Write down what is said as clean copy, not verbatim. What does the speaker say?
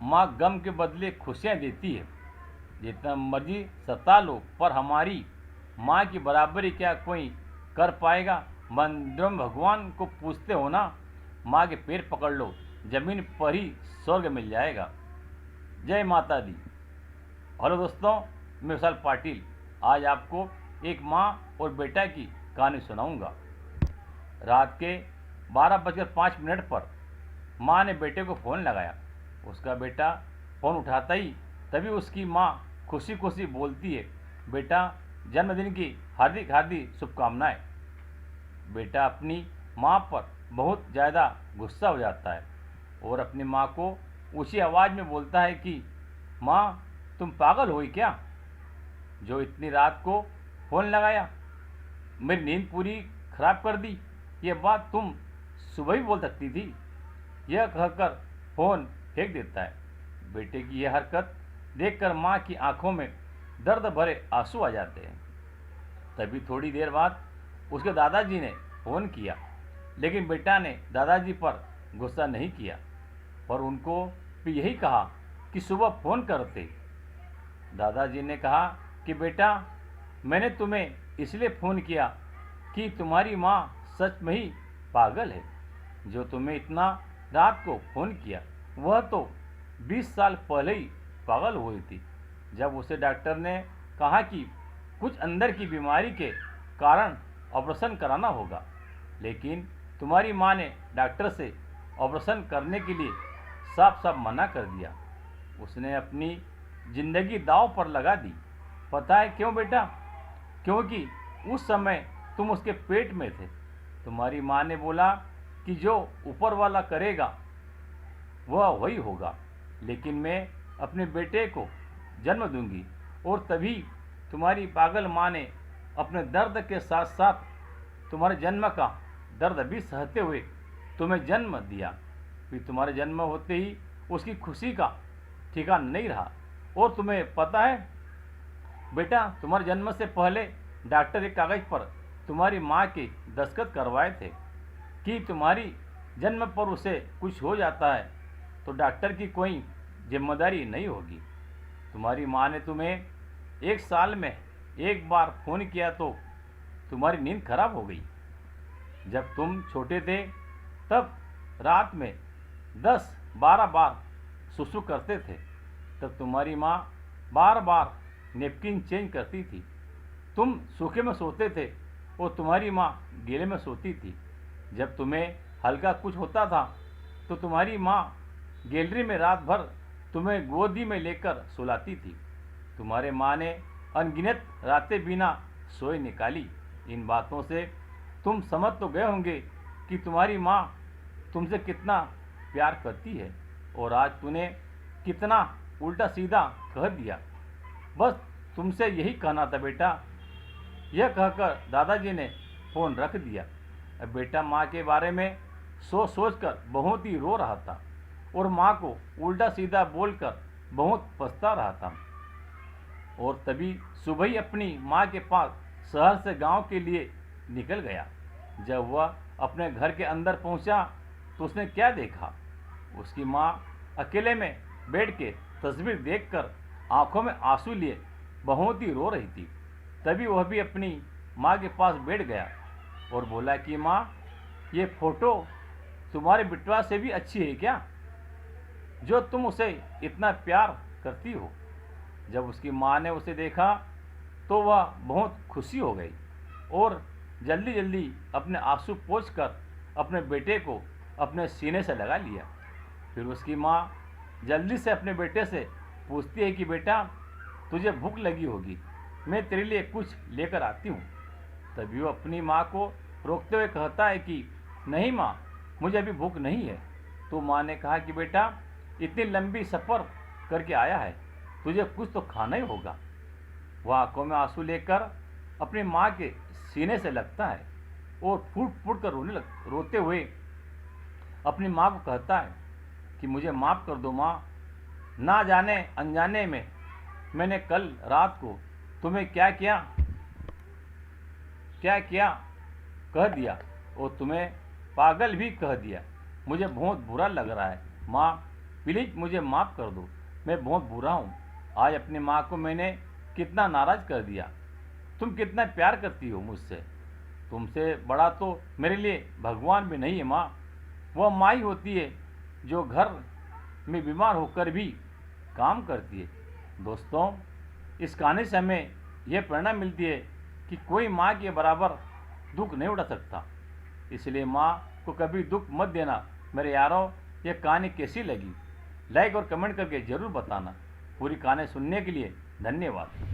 माँ गम के बदले खुशियाँ देती है। जितना मर्जी सता लो, पर हमारी माँ की बराबरी क्या कोई कर पाएगा। मंदिरों में भगवान को पूछते हो ना, माँ के पैर पकड़ लो, जमीन पर ही स्वर्ग मिल जाएगा। जय माता दी। हेलो दोस्तों, मैं विशाल पाटिल आज आपको एक माँ और बेटा की कहानी सुनाऊंगा। रात के 12:05 पर माँ ने बेटे को फ़ोन लगाया। उसका बेटा फ़ोन उठाता ही तभी उसकी माँ खुशी खुशी बोलती है, बेटा जन्मदिन की हार्दिक हार्दिक शुभकामनाएं। बेटा अपनी माँ पर बहुत ज़्यादा गुस्सा हो जाता है और अपनी माँ को ऊँची आवाज़ में बोलता है कि माँ तुम पागल हुई क्या, जो इतनी रात को फ़ोन लगाया, मेरी नींद पूरी खराब कर दी। ये बात तुम सुबह ही बोल सकती थी। यह कहकर फ़ोन फेंक देता है। बेटे की यह हरकत देखकर माँ की आंखों में दर्द भरे आंसू आ जाते हैं। तभी थोड़ी देर बाद उसके दादाजी ने फ़ोन किया, लेकिन बेटा ने दादाजी पर गुस्सा नहीं किया, पर उनको भी यही कहा कि सुबह फ़ोन करते। दादाजी ने कहा कि बेटा मैंने तुम्हें इसलिए फ़ोन किया कि तुम्हारी माँ सच में ही पागल है। जो तुम्हें इतना रात को फ़ोन किया वह तो 20 साल पहले ही पागल हुई थी, जब उसे डॉक्टर ने कहा कि कुछ अंदर की बीमारी के कारण ऑपरेशन कराना होगा। लेकिन तुम्हारी माँ ने डॉक्टर से ऑपरेशन करने के लिए साफ साफ मना कर दिया। उसने अपनी ज़िंदगी दांव पर लगा दी। पता है क्यों बेटा? क्योंकि उस समय तुम उसके पेट में थे। तुम्हारी माँ ने बोला कि जो ऊपर वाला करेगा वह वही होगा, लेकिन मैं अपने बेटे को जन्म दूंगी। और तभी तुम्हारी पागल माँ ने अपने दर्द के साथ साथ तुम्हारे जन्म का दर्द भी सहते हुए तुम्हें जन्म दिया। फिर तुम्हारे जन्म होते ही उसकी खुशी का ठिकाना नहीं रहा। और तुम्हें पता है बेटा, तुम्हारे जन्म से पहले डॉक्टर एक कागज़ पर तुम्हारी माँ के दस्तखत करवाए थे कि तुम्हारी जन्म पर उसे कुछ हो जाता है तो डॉक्टर की कोई जिम्मेदारी नहीं होगी। तुम्हारी माँ ने तुम्हें एक साल में एक बार फ़ोन किया तो तुम्हारी नींद खराब हो गई। जब तुम छोटे थे तब रात में 10-12 बार सुसु करते थे, तब तुम्हारी माँ बार बार नेपकिन चेंज करती थी। तुम सूखे में सोते थे और तुम्हारी माँ गीले में सोती थी। जब तुम्हें हल्का कुछ होता था तो तुम्हारी माँ गैलरी में रात भर तुम्हें गोदी में लेकर सुलाती थी। तुम्हारे माँ ने अनगिनत रातें बिना सोए निकाली। इन बातों से तुम समझ तो गए होंगे कि तुम्हारी माँ तुमसे कितना प्यार करती है और आज तूने कितना उल्टा सीधा कह दिया। बस तुमसे यही कहना था बेटा। यह कहकर दादाजी ने फ़ोन रख दिया। अब बेटा माँ के बारे में सोच कर बहुत ही रो रहा था और माँ को उल्टा सीधा बोलकर बहुत पछता रहा था। और तभी सुबह ही अपनी माँ के पास शहर से गांव के लिए निकल गया। जब वह अपने घर के अंदर पहुंचा तो उसने क्या देखा? उसकी माँ अकेले में बैठ के तस्वीर देखकर आंखों में आंसू लिए बहुत ही रो रही थी। तभी वह भी अपनी माँ के पास बैठ गया और बोला कि माँ, ये फ़ोटो तुम्हारे बिटवा से भी अच्छी है क्या, जो तुम उसे इतना प्यार करती हो? जब उसकी माँ ने उसे देखा तो वह बहुत खुशी हो गई और जल्दी जल्दी अपने आंसू पोंछकर अपने बेटे को अपने सीने से लगा लिया। फिर उसकी माँ जल्दी से अपने बेटे से पूछती है कि बेटा तुझे भूख लगी होगी, मैं तेरे लिए कुछ लेकर आती हूँ। तभी वो अपनी माँ को रोकते हुए कहता है कि नहीं माँ, मुझे अभी भूख नहीं है। तो माँ ने कहा कि बेटा इतनी लंबी सफ़र करके आया है, तुझे कुछ तो खाना ही होगा। वह आंखों में आंसू लेकर अपनी माँ के सीने से लगता है और फूट फूट कर रोते हुए अपनी माँ को कहता है कि मुझे माफ़ कर दो माँ, ना जाने अनजाने में मैंने कल रात को तुम्हें क्या क्या कह दिया और तुम्हें पागल भी कह दिया। मुझे बहुत बुरा लग रहा है माँ, प्लीज़ मुझे माफ़ कर दो, मैं बहुत बुरा हूँ। आज अपनी माँ को मैंने कितना नाराज़ कर दिया। तुम कितना प्यार करती हो मुझसे। तुमसे बड़ा तो मेरे लिए भगवान भी नहीं है माँ। वह माँ ही होती है जो घर में बीमार होकर भी काम करती है। दोस्तों, इस कहानी से हमें यह प्रेरणा मिलती है कि कोई माँ के बराबर दुख नहीं उठा सकता। इसलिए माँ को कभी दुख मत देना। मेरे यारों, यह कहानी कैसी लगी लाइक और कमेंट करके ज़रूर बताना। पूरी कहानी सुनने के लिए धन्यवाद।